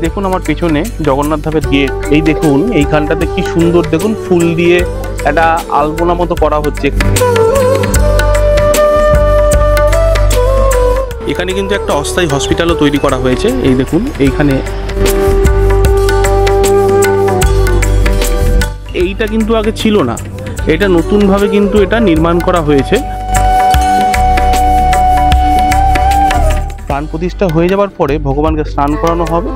দেখুন আমার পেছনে জগন্নাথ ধামের গেট। এই দেখুন এইখানটাতে কি সুন্দর, দেখুন ফুল দিয়ে একটা আলপনা মতো করা হচ্ছে। এখানে কিন্তু একটা অস্থায়ী হসপিটালও তৈরি করা হয়েছে। এই দেখুন এইখানে, এইটা কিন্তু আগে ছিল না, এটা নতুনভাবে কিন্তু এটা নির্মাণ করা হয়েছে। প্রাণ প্রতিষ্ঠা হয়ে যাওয়ার পরে ভগবানকে স্নান করানো হবে।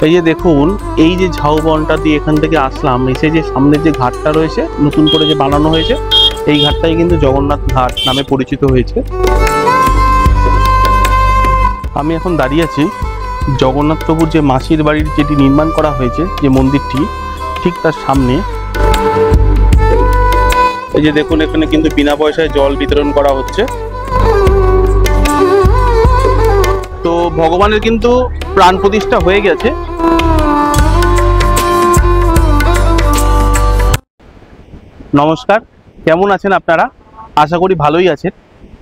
এই যে দেখুন, এই যে ঝাউবনটা দিয়ে এখান থেকে আসলাম, এসে যে সামনের যে ঘাটটা রয়েছে নতুন করে যে বানানো হয়েছে, এই ঘাটটাই কিন্তু জগন্নাথ ঘাট নামে পরিচিত হয়েছে। আমি এখন দাঁড়িয়ে আছি জগন্নাথ প্রভুর যে মাসির বাড়ির যেটি নির্মাণ করা হয়েছে, যে মন্দিরটি, ঠিক তার সামনে। এই যে দেখুন এখানে কিন্তু বিনা পয়সায় জল বিতরণ করা হচ্ছে। তো ভগবানের কিন্তু প্রাণ প্রতিষ্ঠা হয়ে গেছে। নমস্কার, কেমন আছেন আপনারা? আশা করি ভালোই আছেন।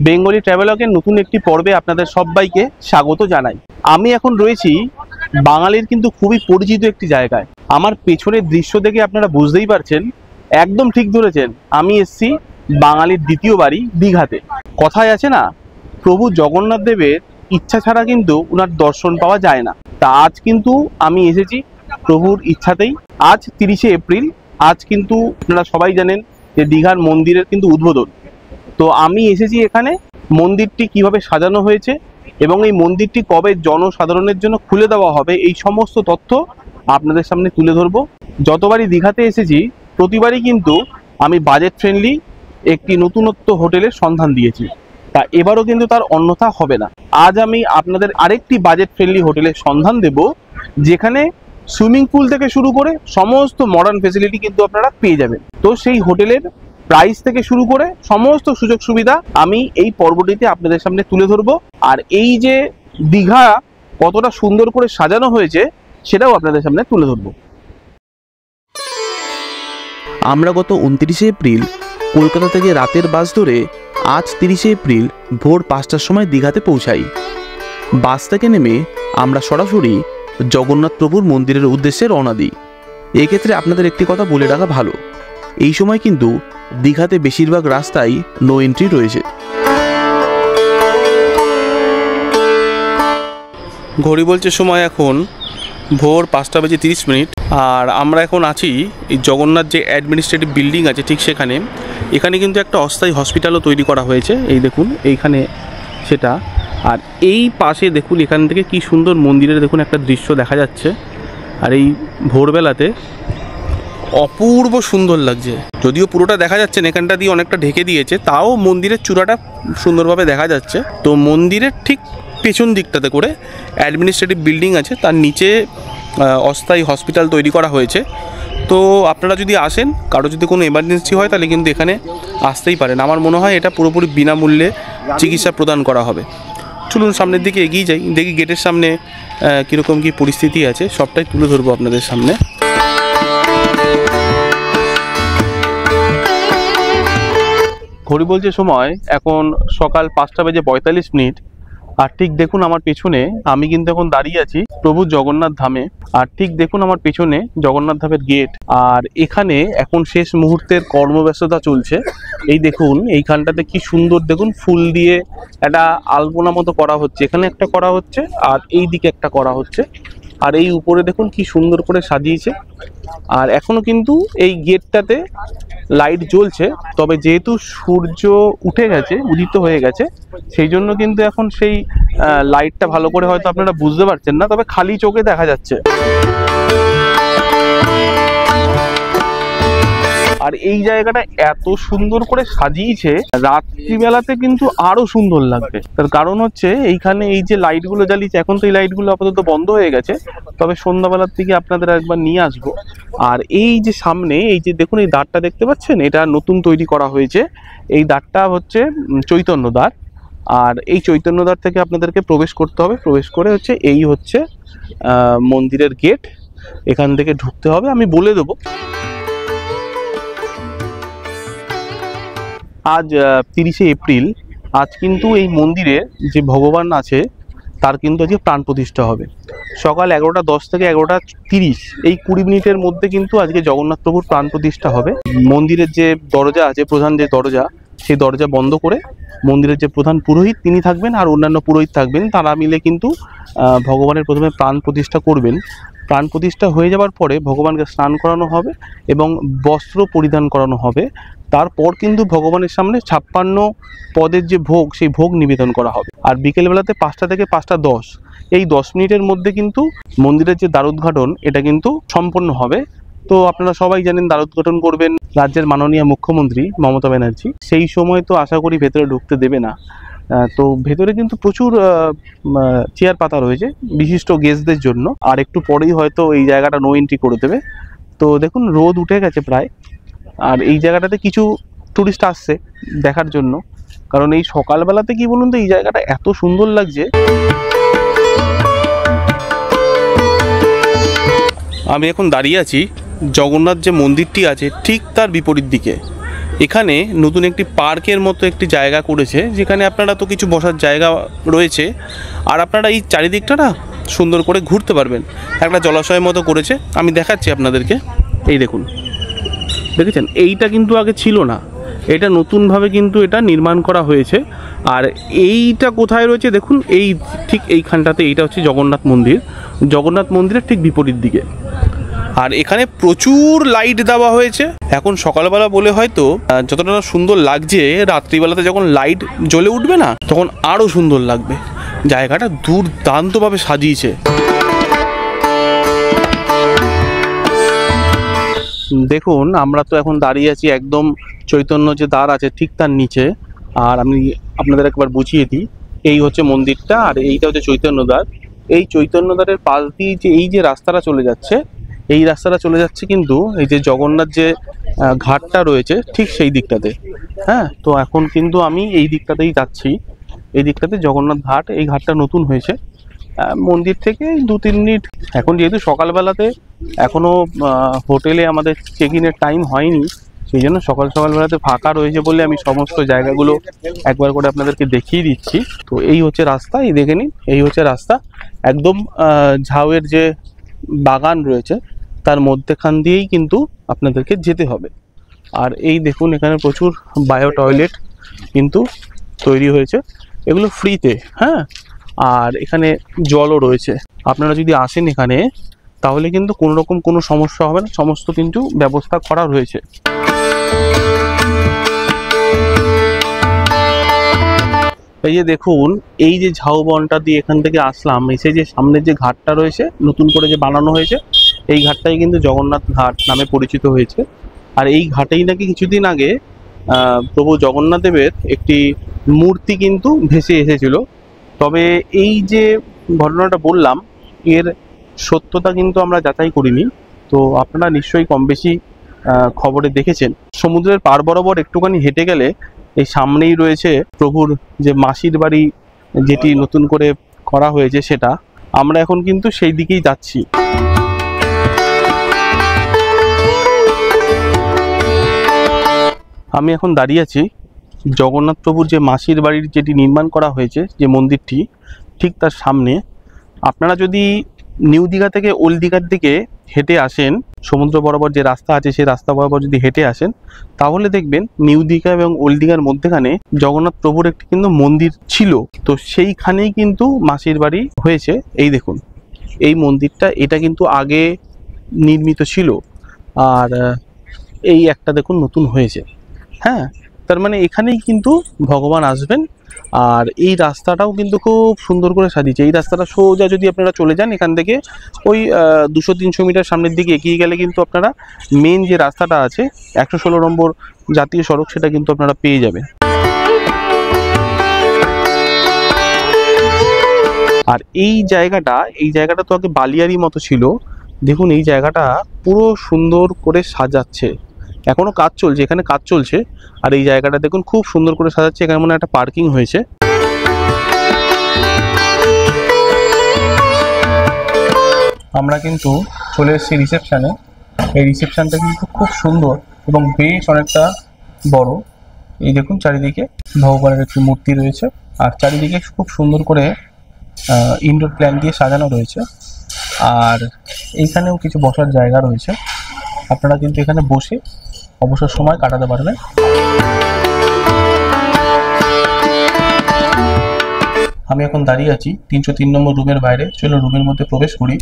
বেঙ্গলি ট্রাভেলগের নতুন একটি পর্বে আপনাদের সবাইকে স্বাগত জানাই। আমি এখন রয়েছি বাঙালির কিন্তু খুবই পরিচিত একটি জায়গায়। আমার পেছনের দৃশ্য দেখে আপনারা বুঝতেই পারছেন, একদম ঠিক ধরেছেন, আমি এসেছি বাঙালির দ্বিতীয় বাড়ি দীঘাতে। কথায় আছে না, প্রভু জগন্নাথ দেবের ইচ্ছা ছাড়া কিন্তু উনার দর্শন পাওয়া যায় না। তা আজ কিন্তু আমি এসেছি প্রভুর ইচ্ছাতেই। আজ 30শে এপ্রিল, আজ কিন্তু আপনারা সবাই জানেন যে দীঘার মন্দিরের কিন্তু উদ্বোধন। তো আমি এসেছি এখানে, মন্দিরটি কিভাবে সাজানো হয়েছে এবং এই মন্দিরটি কবে জনসাধারণের জন্য খুলে দেওয়া হবে, এই সমস্ত তথ্য আপনাদের সামনে তুলে ধরবো। যতবারই দীঘাতে এসেছি প্রতিবারই কিন্তু আমি বাজেট ফ্রেন্ডলি একটি নতুনত্ব হোটেলের সন্ধান দিয়েছি। তা এবারও কিন্তু তার অন্যথা হবে না। আজ আমি আপনাদের আরেকটি বাজেট ফ্রেন্ডলি হোটেলের সন্ধান দেব, যেখানে সুইমিং পুল থেকে শুরু করে সমস্ত মডার্ন ফেসিলিটি কিন্তু আপনারা পেয়ে যাবেন। তো সেই হোটেলের প্রাইস থেকে শুরু করে সমস্ত সুযোগ সুবিধা আমি এই পর্বটিতে আপনাদের সামনে তুলে ধরবো। আর এই যে দীঘা কতটা সুন্দর করে সাজানো হয়েছে সেটাও আপনাদের সামনে তুলে ধরবো। আমরা গত 29শে এপ্রিল কলকাতা থেকে রাতের বাস ধরে আজ 30শে এপ্রিল ভোর 5টার সময় দীঘাতে পৌঁছাই। বাস থেকে নেমে আমরা সরাসরি জগন্নাথ প্রভুর মন্দিরের উদ্দেশ্যে রওনা দিই। এক্ষেত্রে আপনাদের একটি কথা বলে রাখা ভালো, এই সময় কিন্তু দীঘাতে বেশিরভাগ রাস্তায় নো এন্ট্রি রয়েছে। ঘড়ি বলছে সময় এখন ভোর 5:30। আর আমরা এখন আছি এই জগন্নাথ যে অ্যাডমিনিস্ট্রেটিভ বিল্ডিং আছে ঠিক সেখানে। এখানে কিন্তু একটা অস্থায়ী হসপিটালও তৈরি করা হয়েছে। এই দেখুন এইখানে সেটা। আর এই পাশে দেখুন এখান থেকে কি সুন্দর মন্দিরের দেখুন একটা দৃশ্য দেখা যাচ্ছে। আর এই ভোরবেলাতে অপূর্ব সুন্দর লাগছে। যদিও পুরোটা দেখা যাচ্ছে না, এখানটা দিয়ে অনেকটা ঢেকে দিয়েছে, তাও মন্দিরের চূড়াটা সুন্দরভাবে দেখা যাচ্ছে। তো মন্দিরের ঠিক পেছন দিকটাতে করে অ্যাডমিনিস্ট্রেটিভ বিল্ডিং আছে, তার নিচে অস্থায়ী হসপিটাল তৈরি করা হয়েছে। তো আপনারা যদি আসেন, কারো যদি কোনো এমার্জেন্সি হয় তাহলে কিন্তু এখানে আসতেই পারেন। আমার মনে হয় এটা পুরোপুরি বিনামূল্যে চিকিৎসা প্রদান করা হবে। চলুন সামনের দিকে এগিয়ে যাই, দেখি গেটের সামনে কীরকম কী পরিস্থিতি আছে, সবটাই তুলে ধরবো আপনাদের সামনে। ঘড়ি বলছে সময় এখন সকাল 5:45। আর ঠিক দেখুন আমার পেছনে আমি কিন্তু এখন দাঁড়িয়ে আছি প্রভু জগন্নাথ ধামে। আর ঠিক দেখুন আমার পেছনে জগন্নাথ ধামের গেট। আর এখানে এখন শেষ মুহূর্তের কর্মব্যস্ততা চলছে। এই দেখুন এইখানটাতে কি সুন্দর, দেখুন ফুল দিয়ে একটা আলপনা মতো করা হচ্ছে। এখানে একটা করা হচ্ছে আর এই দিকে একটা করা হচ্ছে। আর এই উপরে দেখুন কি সুন্দর করে সাজিয়েছে। আর এখনো কিন্তু এই গেটটাতে লাইট জ্বলছে, তবে যেহেতু সূর্য উঠে গেছে, উদিত হয়ে গেছে, সেই জন্য কিন্তু এখন সেই লাইটটা ভালো করে হয়তো আপনারা বুঝতে পারছেন না, তবে খালি চোখে দেখা যাচ্ছে। আর এই জায়গাটা এত সুন্দর করে সাজিয়েছে, রাত্রিবেলাতে কিন্তু আরো সুন্দর লাগবে। তার কারণ হচ্ছে এইখানে এই যে লাইটগুলো জ্বালিয়েছে, এখন তো এই লাইটগুলো আপাতত বন্ধ হয়ে গেছে, তবে সন্ধ্যাবেলার দিকে আপনাদের একবার নিয়ে আসবো। আর এই যে সামনে এই যে দেখুন এই দ্বারটা দেখতে পাচ্ছেন, এটা নতুন তৈরি করা হয়েছে। এই দ্বারটা হচ্ছে চৈতন্য দ্বার। আর এই চৈতন্য দ্বার থেকে আপনাদেরকে প্রবেশ করতে হবে। প্রবেশ করে হচ্ছে এই হচ্ছে মন্দিরের গেট, এখান থেকে ঢুকতে হবে, আমি বলে দেবো। আজ 30শে এপ্রিল আজ কিন্তু এই মন্দিরের যে ভগবান আছে তার কিন্তু আজকে প্রাণ প্রতিষ্ঠা হবে। সকাল 11:10 থেকে 11:30 এই 20 মিনিটের মধ্যে কিন্তু আজকে জগন্নাথ প্রভুর প্রাণ প্রতিষ্ঠা হবে। মন্দিরের যে দরজা আছে, প্রধান যে দরজা, সেই দরজা বন্ধ করে মন্দিরের যে প্রধান পুরোহিত তিনি থাকবেন আর অন্যান্য পুরোহিত থাকবেন, তারা মিলে কিন্তু ভগবানের প্রথমে প্রাণ প্রতিষ্ঠা করবেন। প্রাণ প্রতিষ্ঠা হয়ে যাওয়ার পরে ভগবানকে স্নান করানো হবে এবং বস্ত্র পরিধান করানো হবে। তারপর কিন্তু ভগবানের সামনে 56 পদের যে ভোগ, সেই ভোগ নিবেদন করা হবে। আর বিকেলবেলাতে 5টা থেকে 5:10 এই 10 মিনিটের মধ্যে কিন্তু মন্দিরের যে দ্বারোদ্ঘাটন এটা কিন্তু সম্পন্ন হবে। তো আপনারা সবাই জানেন দ্বারোদ্ঘাটন করবেন রাজ্যের মাননীয় মুখ্যমন্ত্রী মমতা ব্যানার্জি। সেই সময় তো আশা করি ভেতরে ঢুকতে দেবে না। তো ভেতরে কিন্তু প্রচুর চেয়ার পাতা রয়েছে বিশিষ্ট গেস্টদের জন্য। আর একটু পরেই হয়তো এই জায়গাটা নো এন্ট্রি করে দেবে। তো দেখুন রোদ উঠে গেছে প্রায়। আর এই জায়গাটাতে কিছু টুরিস্ট আসছে দেখার জন্য, কারণ এই সকালবেলাতে কি বলুন তো, এই জায়গাটা এত সুন্দর লাগছে। আমি এখন দাঁড়িয়ে আছি জগন্নাথ যে মন্দিরটি আছে ঠিক তার বিপরীত দিকে। এখানে নতুন একটি পার্কের মতো একটি জায়গা করেছে, যেখানে আপনারা তো কিছু বসার জায়গা রয়েছে আর আপনারা এই চারিদিকটা না সুন্দর করে ঘুরতে পারবেন। একটা জলাশয়ের মতো করেছে, আমি দেখাচ্ছি আপনাদেরকে। এই দেখুন, দেখেছেন? এইটা কিন্তু আগে ছিল না, এটা নতুনভাবে কিন্তু এটা নির্মাণ করা হয়েছে। আর এইটা কোথায় রয়েছে দেখুন, এই ঠিক এইখানটাতে। এইটা হচ্ছে জগন্নাথ মন্দির, জগন্নাথ মন্দিরের ঠিক বিপরীত দিকে। আর এখানে প্রচুর লাইট দেওয়া হয়েছে। এখন সকালবেলা বলে হয়তো যতটা সুন্দর লাগছে, রাত্রিবেলাতে যখন লাইট জ্বলে উঠবে না তখন আরও সুন্দর লাগবে। জায়গাটা দুর্দান্তভাবে সাজিয়েছে। দেখুন আমরা তো এখন দাঁড়িয়ে আছি একদম চৈতন্য যে দ্বার আছে ঠিক তার নিচে। আর আমি আপনাদের একবার বুঝিয়ে দিই, এই হচ্ছে মন্দিরটা আর এইটা হচ্ছে চৈতন্য দ্বার। এই চৈতন্য দ্বারের পাশ দিয়ে যে এই যে রাস্তাটা চলে যাচ্ছে, এই রাস্তাটা চলে যাচ্ছে কিন্তু এই যে জগন্নাথ যে ঘাটটা রয়েছে ঠিক সেই দিকটাতে। হ্যাঁ, তো এখন কিন্তু আমি এই দিকটাতেই যাচ্ছি। এই দিকটাতে জগন্নাথ ঘাট, এই ঘাটটা নতুন হয়েছে মন্দির থেকে 2-3 মিনিট। এখন যেহেতু সকালবেলাতে এখনও হোটেলে আমাদের চেক ইনের টাইম হয়নি, সেই জন্য সকালবেলাতে ফাঁকা রয়েছে বলে আমি সমস্ত জায়গাগুলো একবার করে আপনাদেরকে দেখিয়ে দিচ্ছি। তো এই হচ্ছে রাস্তা, এই দেখে নিন, এই হচ্ছে রাস্তা। একদম ঝাউয়ের যে বাগান রয়েছে তার মধ্যেখান দিয়েই কিন্তু আপনাদেরকে যেতে হবে। আর এই দেখুন এখানে প্রচুর বায়ো টয়লেট কিন্তু তৈরি হয়েছে, এগুলো ফ্রিতে। হ্যাঁ, আর এখানে জলও রয়েছে। আপনারা যদি আসেন এখানে তাহলে কিন্তু কোনো রকম কোনো সমস্যা হবে না, সমস্ত কিন্তু ব্যবস্থা করা রয়েছে। এই যে দেখুন, এই যে ঝাউবনটা দিয়ে এখান থেকে আসলাম, এসে যে সামনের যে ঘাটটা রয়েছে নতুন করে যে বানানো হয়েছে, এই ঘাটটাই কিন্তু জগন্নাথ ঘাট নামে পরিচিত হয়েছে। আর এই ঘাটেই নাকি কিছুদিন আগে প্রভু জগন্নাথ দেবের একটি মূর্তি কিন্তু ভেসে এসেছিল। তবে এই যে ঘটনাটা বললাম, এর সত্যতা কিন্তু আমরা যাচাই করিনি। তো আপনারা নিশ্চয়ই কম বেশি খবরে দেখেছেন। সমুদ্রের পার বরাবর একটুখানি হেঁটে গেলে এই সামনেই রয়েছে প্রভুর যে মাসির বাড়ি, যেটি নতুন করে করা হয়েছে সেটা। আমরা এখন কিন্তু সেই দিকেই যাচ্ছি। আমি এখন দাঁড়িয়ে আছি জগন্নাথ প্রভুর যে মাসির বাড়ির যেটি নির্মাণ করা হয়েছে, যে মন্দিরটি ঠিক তার সামনে। আপনারা যদি নিউ দীঘা থেকে ওল্ড দীঘার দিকে হেঁটে আসেন, সমুদ্র বরাবর যে রাস্তা আছে সেই রাস্তা বরাবর যদি হেঁটে আসেন, তাহলে দেখবেন নিউ দীঘা এবং ওল্ড দীঘার মধ্যেখানে জগন্নাথ প্রভুর একটি কিন্তু মন্দির ছিল। তো সেইখানেই কিন্তু মাসির বাড়ি হয়েছে। এই দেখুন এই মন্দিরটা, এটা কিন্তু আগে নির্মিত ছিল। আর এই একটা দেখুন নতুন হয়েছে। হ্যাঁ, তার মানে এখানেই কিন্তু ভগবান আসবেন। আর এই রাস্তাটাও কিন্তু খুব সুন্দর করে সাজিয়েছে। এই রাস্তাটা সোজা যদি আপনারা চলে যান এখান থেকে ওই 200-300 মিটার সামনের দিকে এগিয়ে গেলে কিন্তু আপনারা মেন যে রাস্তাটা আছে 116 নম্বর জাতীয় সড়ক, সেটা কিন্তু আপনারা পেয়ে যাবেন। আর এই জায়গাটা তো আগে বালিয়ারি মতো ছিল। দেখুন এই জায়গাটা পুরো সুন্দর করে সাজাচ্ছে, এখনো কাজ চলছে, এখানে কাজ চলছে। আর এই জায়গাটা দেখুন খুব সুন্দর করে সাজাচ্ছে। এখানে মনে একটা পার্কিং হয়েছে। আমরা কিন্তু চলে এসেছি রিসেপশনে। এই রিসেপশনটা কিন্তু খুব সুন্দর এবং বেশ অনেকটা বড়। এই দেখুন চারিদিকে ভগবানের একটি মূর্তি রয়েছে, আর চারিদিকে খুব সুন্দর করে ইনডোর প্ল্যান দিয়ে সাজানো রয়েছে। আর এইখানেও কিছু বসার জায়গা রয়েছে, আপনারা কিন্তু এখানে বসে অবসর সময় কাটাতে পারবেন। আমি এখন দাঁড়িয়ে আছি 303 নম্বর রুমের বাইরে। চলো রুমের মধ্যে প্রবেশ করি।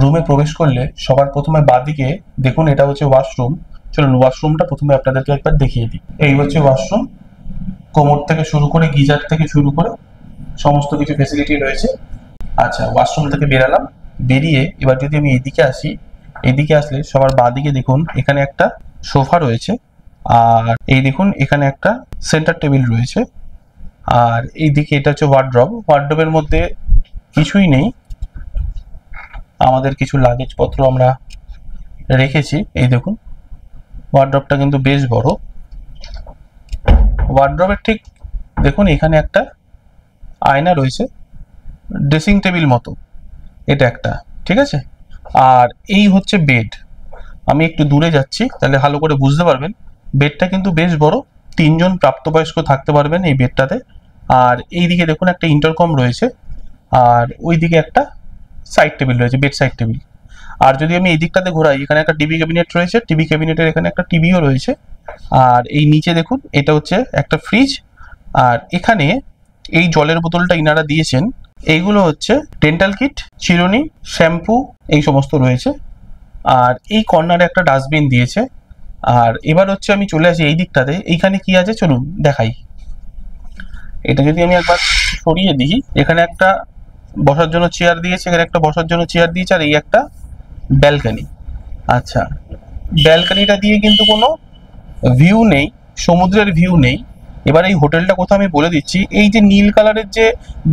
রুমে প্রবেশ করলে সবার প্রথমে বাঁদিকে দেখুন এটা হচ্ছে ওয়াশরুম। চলুন ওয়াশরুমটা প্রথমে আপনাদেরকে একবার দেখিয়ে দিই। এই হচ্ছে ওয়াশরুম, কোমর থেকে শুরু করে গিজার থেকে শুরু করে সমস্ত কিছু ফেসিলিটি রয়েছে। আচ্ছা, ওয়াশরুম থেকে বেরালাম, বেরিয়ে এবার যদি আমি এদিকে আসি, এদিকে আসলে সবার বাঁদিকে দেখুন এখানে একটা সোফা রয়েছে, আর এই দেখুন এখানে একটা সেন্টার টেবিল রয়েছে। আর এইদিকে এটা হচ্ছে ওয়ার্ড্রব। ওয়ার্ড্রবের মধ্যে কিছুই নেই, আমাদের কিছু লাগেজ পত্র আমরা রেখেছি। এই দেখুন ওয়ার্ড্রবটা কিন্তু বেশ বড়। ওয়ার্ড্রবের ঠিক দেখুন এখানে একটা আয়না রয়েছে, ড্রেসিং টেবিল মতো এটা একটা, ঠিক আছে। আর এই হচ্ছে বেড। আমি একটু দূরে যাচ্ছি তাহলে ভালো করে বুঝতে পারবেন। বেডটা কিন্তু বেশ বড়, 3 জন প্রাপ্তবয়স্ক থাকতে পারবেন এই বেডটাতে। আর এইদিকে দেখুন একটা ইন্টারকম রয়েছে, আর ওইদিকে একটা সাইড টেবিল রয়েছে, বেড সাইড টেবিল। আর যদি আমি এই দিকটাতে ঘোরাই, এখানে একটা টিভি ক্যাবিনেট রয়েছে, টিভি ক্যাবিনেটের এখানে একটা টিভিও রয়েছে। আর এই নিচে দেখুন এটা হচ্ছে একটা ফ্রিজ। আর এখানে এই জলের বোতলটা ইনারা দিয়েছেন, এইগুলো হচ্ছে ডেন্টাল কিট, চিরুনি, শ্যাম্পু এই সমস্ত রয়েছে। আর এই কর্নারে একটা ডাস্টবিন দিয়েছে। আর এবার হচ্ছে আমি চলে আসি এই দিকটাতে, এইখানে কি আছে চলুন দেখাই। এটা যদি আমি একবার সরিয়ে দিই, এখানে একটা বসার জন্য চেয়ার দিয়েছে, এখানে একটা বসার জন্য চেয়ার দিয়েছে, আর এই একটা ব্যালকনি। আচ্ছা, ব্যালকনিটা দিয়ে কিন্তু কোনো ভিউ নেই, সমুদ্রের ভিউ নেই। এবার এই হোটেলটা কোথাও আমি বলে দিচ্ছি, এই যে নীল কালারের যে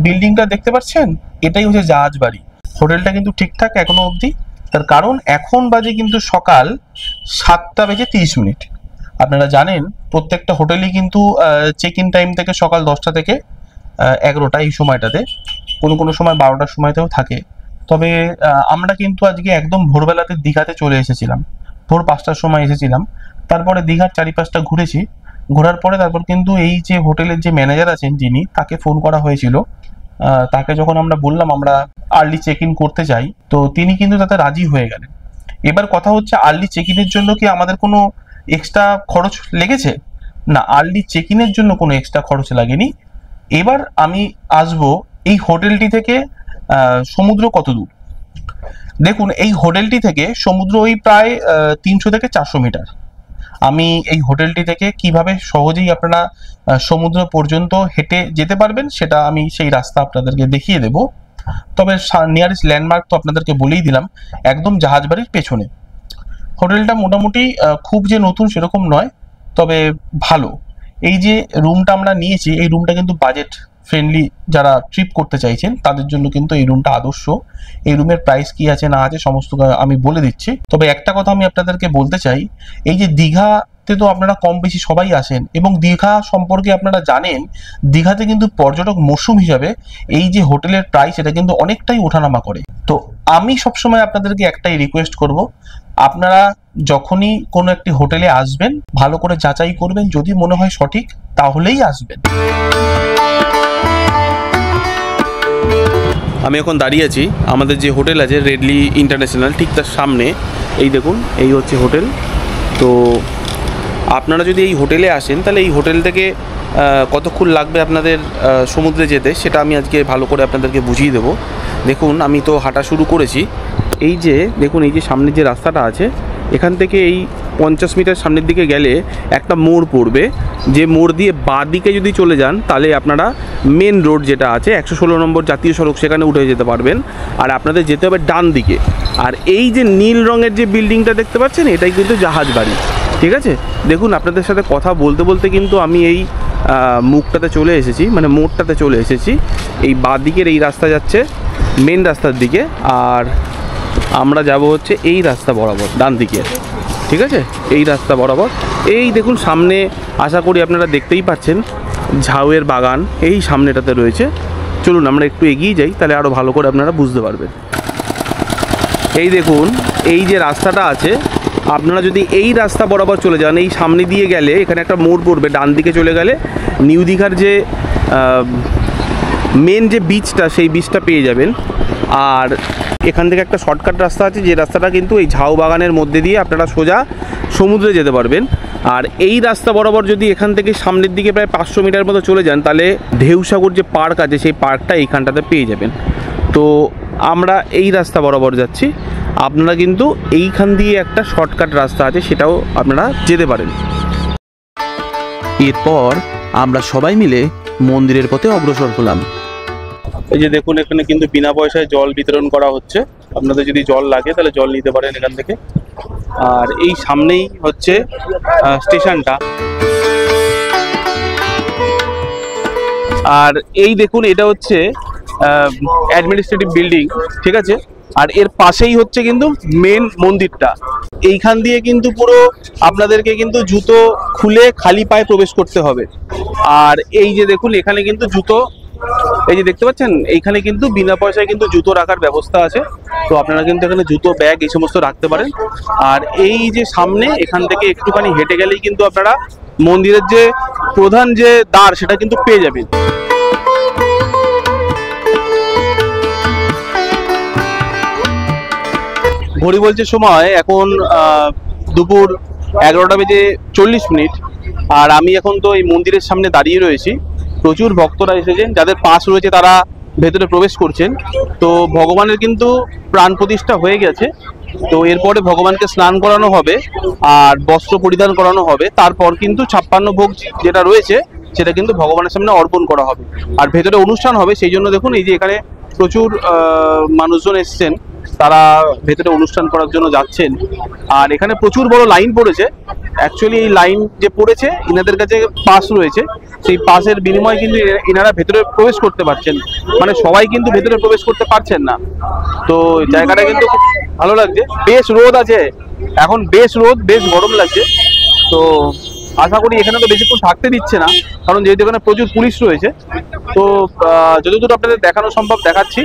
বিল্ডিংটা দেখতে পাচ্ছেন, এটাই হচ্ছে জাহাজ বাড়ি। হোটেলটা কিন্তু ঠিকঠাক এখনো অবধি, তার কারণ এখন বাজে কিন্তু সকাল 7:30। আপনারা জানেন প্রত্যেকটা হোটেলই কিন্তু চেক ইন টাইম থেকে সকাল 10টা থেকে 11টা এই সময়টাতে, কোনো সময় 12টার সময়তেও থাকে। তবে আমরা কিন্তু আজকে একদম ভোরবেলাতে দীঘাতে চলে এসেছিলাম, ভোর 5টার সময় এসেছিলাম। তারপরে দীঘার চারিপাশটা ঘুরেছি, ঘোরার পরে তারপর কিন্তু এই যে হোটেলের যে ম্যানেজার আছেন যিনি, তাকে ফোন করা হয়েছিল। তাকে যখন আমরা বললাম আমরা আর্লি চেক ইন করতে চাই, তো তিনি কিন্তু তাতে রাজি হয়ে গেলেন। এবার কথা হচ্ছে আর্লি চেক ইনের জন্য কি আমাদের কোনো এক্সট্রা খরচ লেগেছে? না, আর্লি চেক ইনের জন্য কোনো এক্সট্রা খরচ লাগেনি। এবার আমি আসবো এই হোটেলটি থেকে সমুদ্র কত দূর। দেখুন এই হোটেলটি থেকে সমুদ্র ওই প্রায় 300 থেকে 400 মিটার। আমি এই হোটেলটি থেকে কিভাবে সহজেই আপনারা সমুদ্র পর্যন্ত হেঁটে যেতে পারবেন সেটা আমি সেই রাস্তা আপনাদেরকে দেখিয়ে দেব। তবে নিয়ারেস্ট ল্যান্ডমার্ক তো আপনাদেরকে বলেই দিলাম, একদম জাহাজ বাড়ির পেছনে। হোটেলটা মোটামুটি খুব যে নতুন সেরকম নয়, তবে ভালো। এই যে রুমটা আমরা নিয়েছি, এই রুমটা কিন্তু বাজেট ফ্রেন্ডলি, যারা ট্রিপ করতে চাইছেন তাদের জন্য কিন্তু এই রুমটা আদর্শ। এই রুমের প্রাইস কি আছে না আছে সমস্ত আমি বলে দিচ্ছি। তবে একটা কথা আমি আপনাদেরকে বলতে চাই, এই যে দীঘাতে তো আপনারা কম বেশি সবাই আসেন, এবং দীঘা সম্পর্কে আপনারা জানেন দীঘাতে কিন্তু পর্যটক মরশুম হিসাবে এই যে হোটেলের প্রাইস এটা কিন্তু অনেকটাই ওঠানামা করে। তো আমি সবসময় আপনাদেরকে একটাই রিকোয়েস্ট করব, আপনারা যখনই কোনো একটি হোটেলে আসবেন ভালো করে যাচাই করবেন, যদি মনে হয় সঠিক তাহলেই আসবেন। আমি এখন দাঁড়িয়ে আছি আমাদের যে হোটেল আছে রেডলি ইন্টারন্যাশনাল, ঠিক তার সামনে। এই দেখুন এই হচ্ছে হোটেল। তো আপনারা যদি এই হোটেলে আসেন তাহলে এই হোটেল থেকে কতক্ষণ লাগবে আপনাদের সমুদ্রে যেতে সেটা আমি আজকে ভালো করে আপনাদেরকে বুঝিয়ে দেবো। দেখুন আমি তো হাঁটা শুরু করেছি। এই যে দেখুন এই যে সামনের যে রাস্তাটা আছে, এখান থেকে এই 50 মিটার সামনের দিকে গেলে একটা মোড় পড়বে, যে মোড় দিয়ে বাঁ দিকে যদি চলে যান তাহলে আপনারা মেন রোড যেটা আছে 116 নম্বর জাতীয় সড়ক সেখানে উঠে যেতে পারবেন। আর আপনাদের যেতে হবে ডান দিকে। আর এই যে নীল রঙের যে বিল্ডিংটা দেখতে পাচ্ছেন এটাই কিন্তু জাহাজ বাড়ি, ঠিক আছে। দেখুন আপনাদের সাথে কথা বলতে বলতে কিন্তু আমি এই মুখটাতে চলে এসেছি, মানে মোড়টাতে চলে এসেছি। এই বাঁ দিকের এই রাস্তা যাচ্ছে মেন রাস্তার দিকে, আর আমরা যাব হচ্ছে এই রাস্তা বরাবর ডান দিকে, ঠিক আছে। এই রাস্তা বরাবর এই দেখুন সামনে, আশা করি আপনারা দেখতেই পাচ্ছেন ঝাউয়ের বাগান এই সামনেটাতে রয়েছে। চলুন আমরা একটু এগিয়ে যাই, তাহলে আরও ভালো করে আপনারা বুঝতে পারবেন। এই দেখুন এই যে রাস্তাটা আছে, আপনারা যদি এই রাস্তা বরাবর চলে যান, এই সামনে দিয়ে গেলে এখানে একটা মোড় পড়বে, ডান দিকে চলে গেলে নিউ দীঘার যে মেন যে বিচটা, সেই বিচটা পেয়ে যাবেন। আর এখান থেকে একটা শর্টকাট রাস্তা আছে, যে রাস্তাটা কিন্তু এই ঝাউ বাগানের মধ্যে দিয়ে আপনারা সোজা সমুদ্রে যেতে পারবেন। আর এই রাস্তা বরাবর যদি এখান থেকে সামনের দিকে প্রায় 500 মিটার মতো চলে যান, তাহলে ঢেউসাগর যে পার্ক আছে, সেই পার্কটা এইখানটাতে পেয়ে যাবেন। তো আমরা এই রাস্তা বরাবর যাচ্ছি, আপনারা কিন্তু এইখান দিয়ে একটা শর্টকাট রাস্তা আছে, সেটাও আপনারা যেতে পারেন। এরপর আমরা সবাই মিলে মন্দিরের পথে অগ্রসর হলাম। এই যে দেখুন, এখানে কিন্তু বিনা পয়সায় জল বিতরণ করা হচ্ছে। আপনাদের যদি জল লাগে তাহলে জল নিতে পারেন এখান থেকে। আর এই সামনেই হচ্ছে স্টেশনটা। আর এই দেখুন, এটা হচ্ছে অ্যাডমিনিস্ট্রেটিভ বিল্ডিং, ঠিক আছে। আর এর পাশেই হচ্ছে কিন্তু মেন মন্দিরটা। এইখান দিয়ে কিন্তু পুরো আপনাদেরকে কিন্তু জুতো খুলে খালি পায়ে প্রবেশ করতে হবে। আর এই যে দেখুন, এখানে কিন্তু জুতো, এই যে দেখতে পাচ্ছেন, এইখানে কিন্তু বিনা পয়সায় কিন্তু জুতো রাখার ব্যবস্থা আছে। তো আপনারা কিন্তু এখানে জুতো, ব্যাগ এই সমস্ত রাখতে পারেন। আর এই যে সামনে, এখান থেকে একটুখানি হেঁটে গেলেই কিন্তু আপনারা মন্দিরের যে প্রধান যে দ্বার, সেটা কিন্তু পেয়ে যাবেন। ঘড়ি বলছে সময় এখন দুপুর 11:40। আর আমি এখন তো এই মন্দিরের সামনে দাঁড়িয়ে রয়েছি। প্রচুর ভক্তরা এসেছেন, যাদের পাস রয়েছে তারা ভেতরে প্রবেশ করছেন। তো ভগবানের কিন্তু প্রাণ প্রতিষ্ঠা হয়ে গেছে। তো এরপরে ভগবানকে স্নান করানো হবে আর বস্ত্র পরিধান করানো হবে। তারপর কিন্তু 56 ভোগ যেটা রয়েছে, সেটা কিন্তু ভগবানের সামনে অর্পণ করা হবে। আর ভেতরে অনুষ্ঠান হবে, সেই জন্য দেখুন এই যে এখানে প্রচুর মানুষজন এসছেন, তারা ভেতরে অনুষ্ঠান করার জন্য যাচ্ছেন। আর এখানে প্রচুর বড় লাইন পড়েছে। অ্যাকচুয়ালি এই লাইন যে পড়েছে, ইনাদের কাছে পাস রয়েছে, সেই পাসের বিনিময়ে কিন্তু এনারা ভেতরে প্রবেশ করতে পারছেন। মানে সবাই কিন্তু ভেতরে প্রবেশ করতে পারছেন না। তো জায়গাটা কিন্তু খুব ভালো লাগছে। বেশ রোদ আছে এখন, বেশ রোদ, বেশ গরম লাগছে। তো আশা করি এখানে তো বেশিক্ষণ থাকতে দিচ্ছে না, কারণ যেহেতু এখানে প্রচুর পুলিশ রয়েছে। তো যতদূর আপনাদের দেখানো সম্ভব দেখাচ্ছি।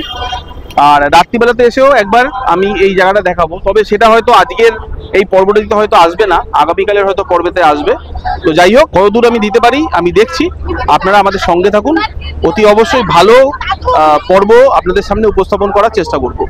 আর রাত্রিবেলাতে এসেও একবার আমি এই জায়গাটা দেখাবো, তবে সেটা হয়তো আজকের এই পর্বটিতে হয়তো আসবে না, আগামীকালের হয়তো পর্বতে আসবে। তো যাই হোক, কতদূর আমি দিতে পারি আমি দেখছি, আপনারা আমাদের সঙ্গে থাকুন। অতি অবশ্যই ভালো পর্ব আপনাদের সামনে উপস্থাপন করার চেষ্টা করব।